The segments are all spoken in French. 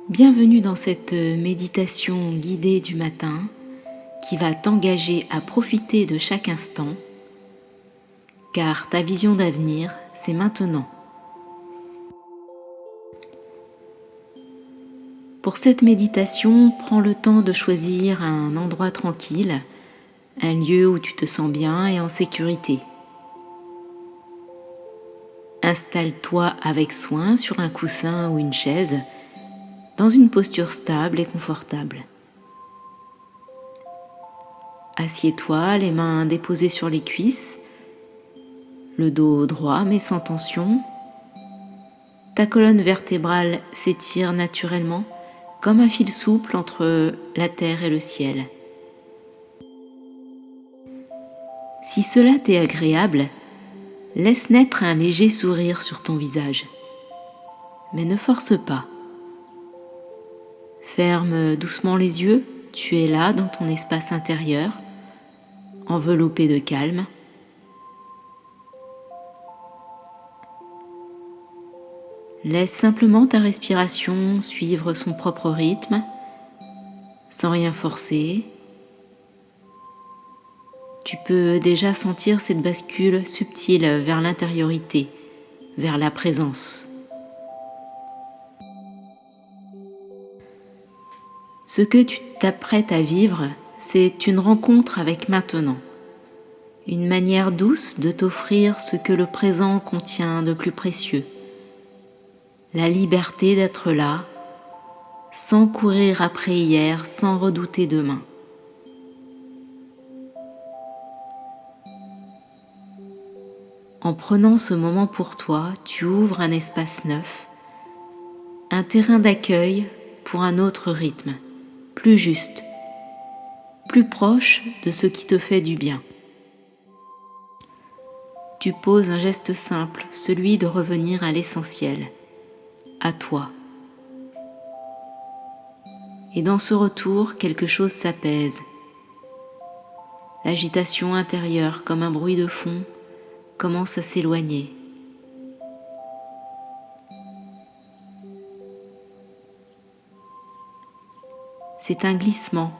Bienvenue dans cette méditation guidée du matin qui va t'engager à profiter de chaque instant, car ta vision d'avenir, c'est maintenant. Pour cette méditation, prends le temps de choisir un endroit tranquille, un lieu où tu te sens bien et en sécurité. Installe-toi avec soin sur un coussin ou une chaise, dans une posture stable et confortable. Assieds-toi, les mains déposées sur les cuisses, le dos droit mais sans tension. Ta colonne vertébrale s'étire naturellement comme un fil souple entre la terre et le ciel. Si cela t'est agréable, laisse naître un léger sourire sur ton visage. Mais ne force pas. Ferme doucement les yeux, tu es là dans ton espace intérieur, enveloppé de calme. Laisse simplement ta respiration suivre son propre rythme, sans rien forcer. Tu peux déjà sentir cette bascule subtile vers l'intériorité, vers la présence. Ce que tu t'apprêtes à vivre, c'est une rencontre avec maintenant, une manière douce de t'offrir ce que le présent contient de plus précieux, la liberté d'être là, sans courir après hier, sans redouter demain. En prenant ce moment pour toi, tu ouvres un espace neuf, un terrain d'accueil pour un autre rythme, plus juste, plus proche de ce qui te fait du bien. Tu poses un geste simple, celui de revenir à l'essentiel, à toi. Et dans ce retour, quelque chose s'apaise. L'agitation intérieure, comme un bruit de fond, commence à s'éloigner. C'est un glissement,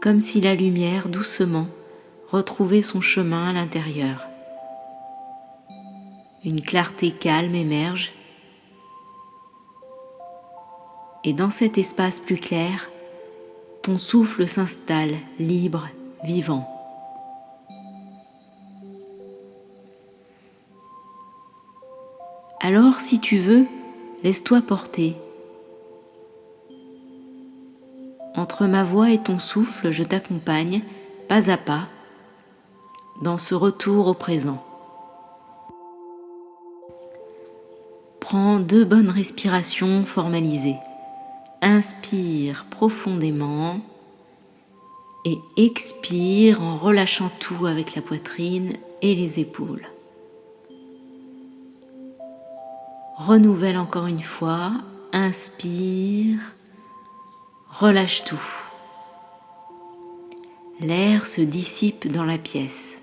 comme si la lumière, doucement, retrouvait son chemin à l'intérieur. Une clarté calme émerge, et dans cet espace plus clair, ton souffle s'installe, libre, vivant. Alors, si tu veux, laisse-toi porter. Entre ma voix et ton souffle, je t'accompagne, pas à pas, dans ce retour au présent. Prends 2 bonnes respirations formalisées. Inspire profondément et expire en relâchant tout avec la poitrine et les épaules. Renouvelle encore une fois, inspire, relâche tout. L'air se dissipe dans la pièce.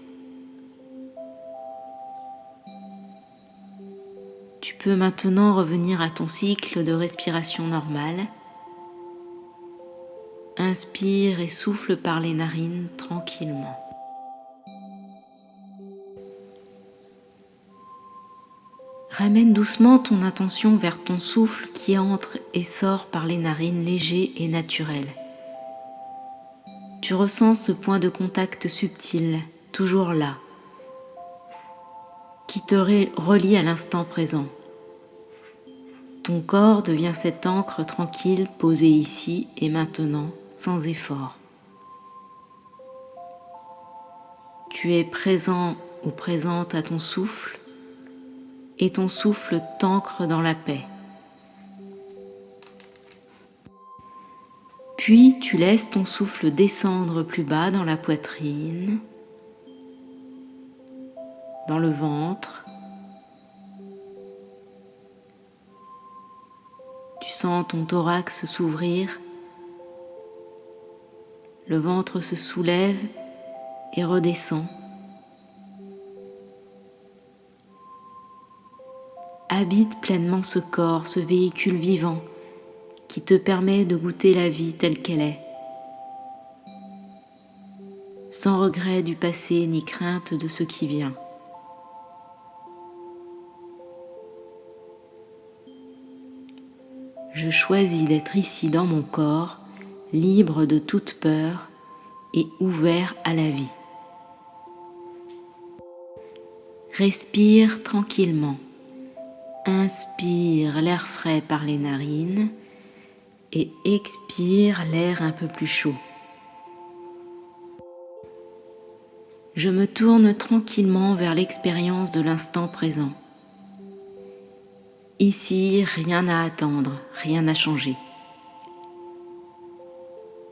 Tu peux maintenant revenir à ton cycle de respiration normale. Inspire et souffle par les narines tranquillement. Ramène doucement ton attention vers ton souffle qui entre et sort par les narines léger et naturel. Tu ressens ce point de contact subtil, toujours là, qui te relie à l'instant présent. Ton corps devient cette encre tranquille posée ici et maintenant, sans effort. Tu es présent ou présente à ton souffle, et ton souffle t'ancre dans la paix. Puis tu laisses ton souffle descendre plus bas dans la poitrine, dans le ventre. Tu sens ton thorax s'ouvrir, le ventre se soulève et redescend. Habite pleinement ce corps, ce véhicule vivant qui te permet de goûter la vie telle qu'elle est, sans regret du passé ni crainte de ce qui vient. Je choisis d'être ici dans mon corps, libre de toute peur et ouvert à la vie. Respire tranquillement. Inspire l'air frais par les narines et expire l'air un peu plus chaud. Je me tourne tranquillement vers l'expérience de l'instant présent. Ici, rien à attendre, rien à changer.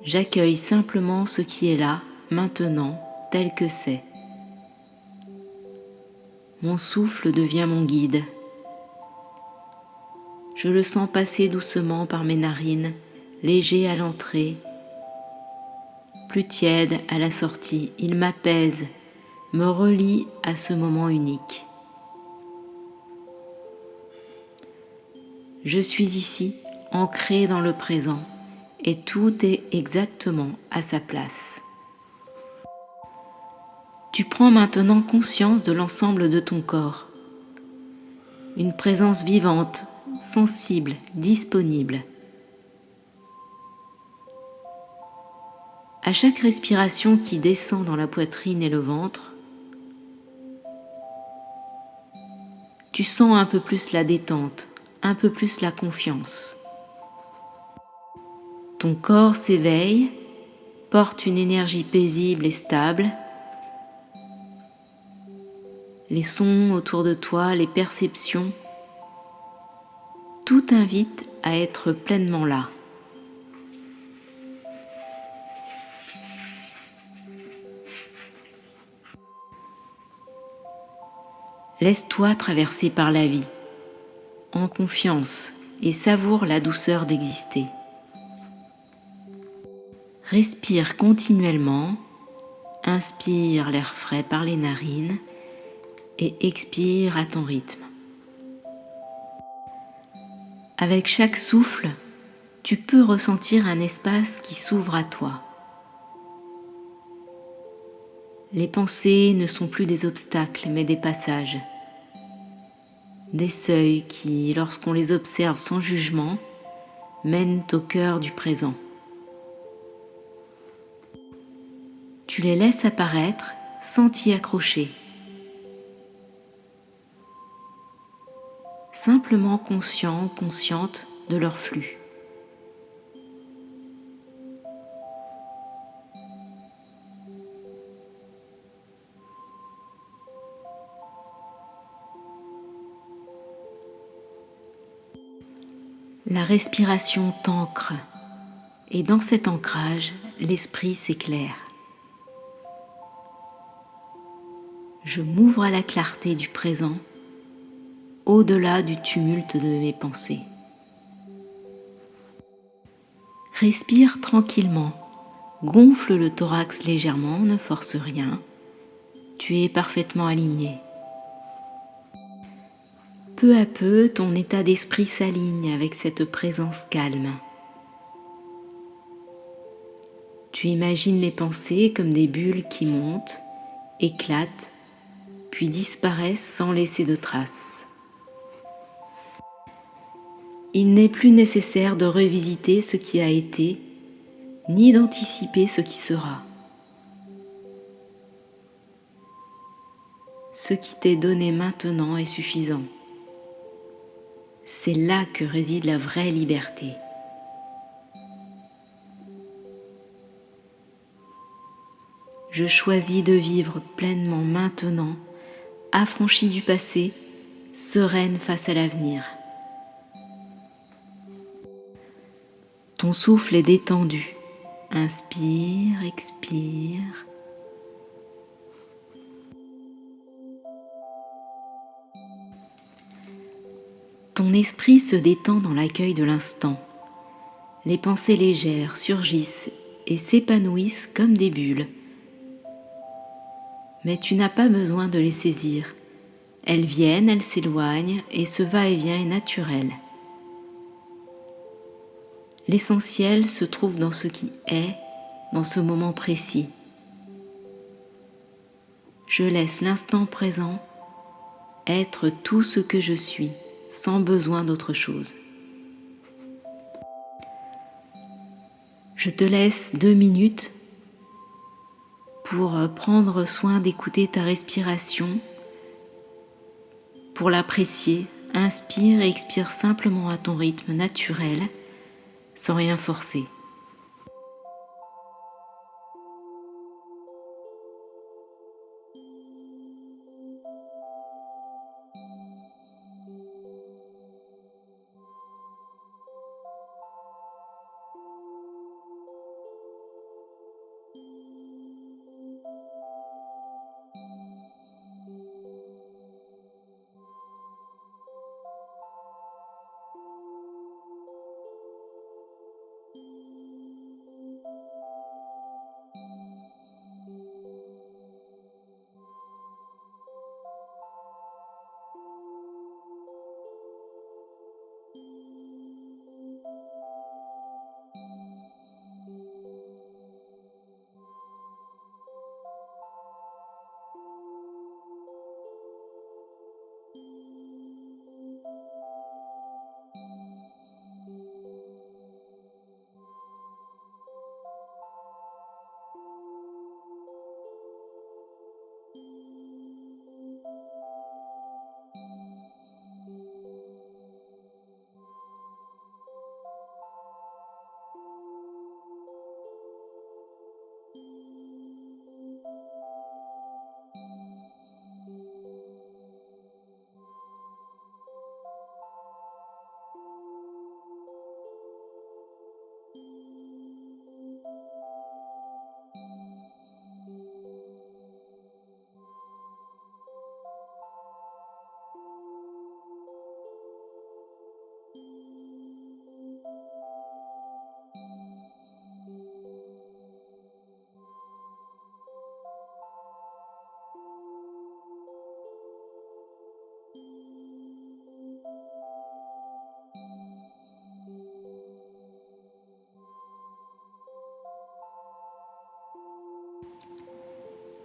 J'accueille simplement ce qui est là, maintenant, tel que c'est. Mon souffle devient mon guide. Je le sens passer doucement par mes narines, léger à l'entrée, plus tiède à la sortie. Il m'apaise, me relie à ce moment unique. Je suis ici, ancré dans le présent, et tout est exactement à sa place. Tu prends maintenant conscience de l'ensemble de ton corps. Une présence vivante, sensible, disponible. À chaque respiration qui descend dans la poitrine et le ventre, tu sens un peu plus la détente, un peu plus la confiance. Ton corps s'éveille, porte une énergie paisible et stable. Les sons autour de toi, les perceptions, tout invite à être pleinement là. Laisse-toi traverser par la vie, en confiance, et savoure la douceur d'exister. Respire continuellement, inspire l'air frais par les narines et expire à ton rythme. Avec chaque souffle, tu peux ressentir un espace qui s'ouvre à toi. Les pensées ne sont plus des obstacles mais des passages, des seuils qui, lorsqu'on les observe sans jugement, mènent au cœur du présent. Tu les laisses apparaître sans t'y accrocher. Simplement conscient, consciente de leur flux. La respiration t'ancre et dans cet ancrage, l'esprit s'éclaire. Je m'ouvre à la clarté du présent, au-delà du tumulte de mes pensées. Respire tranquillement, gonfle le thorax légèrement, ne force rien, tu es parfaitement aligné. Peu à peu, ton état d'esprit s'aligne avec cette présence calme. Tu imagines les pensées comme des bulles qui montent, éclatent, puis disparaissent sans laisser de traces. Il n'est plus nécessaire de revisiter ce qui a été, ni d'anticiper ce qui sera. Ce qui t'est donné maintenant est suffisant. C'est là que réside la vraie liberté. Je choisis de vivre pleinement maintenant, affranchie du passé, sereine face à l'avenir. Ton souffle est détendu. Inspire, expire. Ton esprit se détend dans l'accueil de l'instant. Les pensées légères surgissent et s'épanouissent comme des bulles. Mais tu n'as pas besoin de les saisir. Elles viennent, elles s'éloignent et ce va-et-vient est naturel. L'essentiel se trouve dans ce qui est, dans ce moment précis. Je laisse l'instant présent être tout ce que je suis, sans besoin d'autre chose. Je te laisse 2 minutes pour prendre soin d'écouter ta respiration, pour l'apprécier. Inspire et expire simplement à ton rythme naturel, sans rien forcer.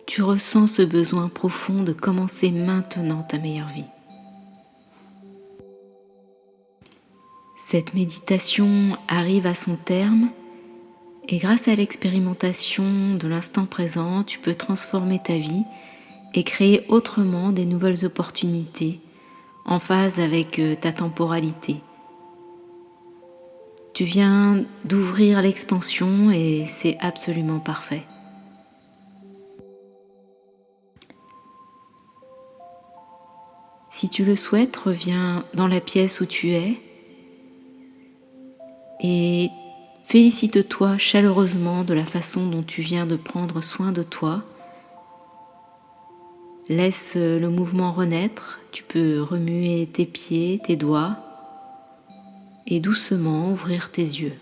Tu ressens ce besoin profond de commencer maintenant ta meilleure vie. Cette méditation arrive à son terme et grâce à l'expérimentation de l'instant présent, tu peux transformer ta vie et créer autrement des nouvelles opportunités en phase avec ta temporalité. Tu viens d'ouvrir l'expansion et c'est absolument parfait. Si tu le souhaites, reviens dans la pièce où tu es et félicite-toi chaleureusement de la façon dont tu viens de prendre soin de toi. Laisse le mouvement renaître, tu peux remuer tes pieds, tes doigts et doucement ouvrir tes yeux.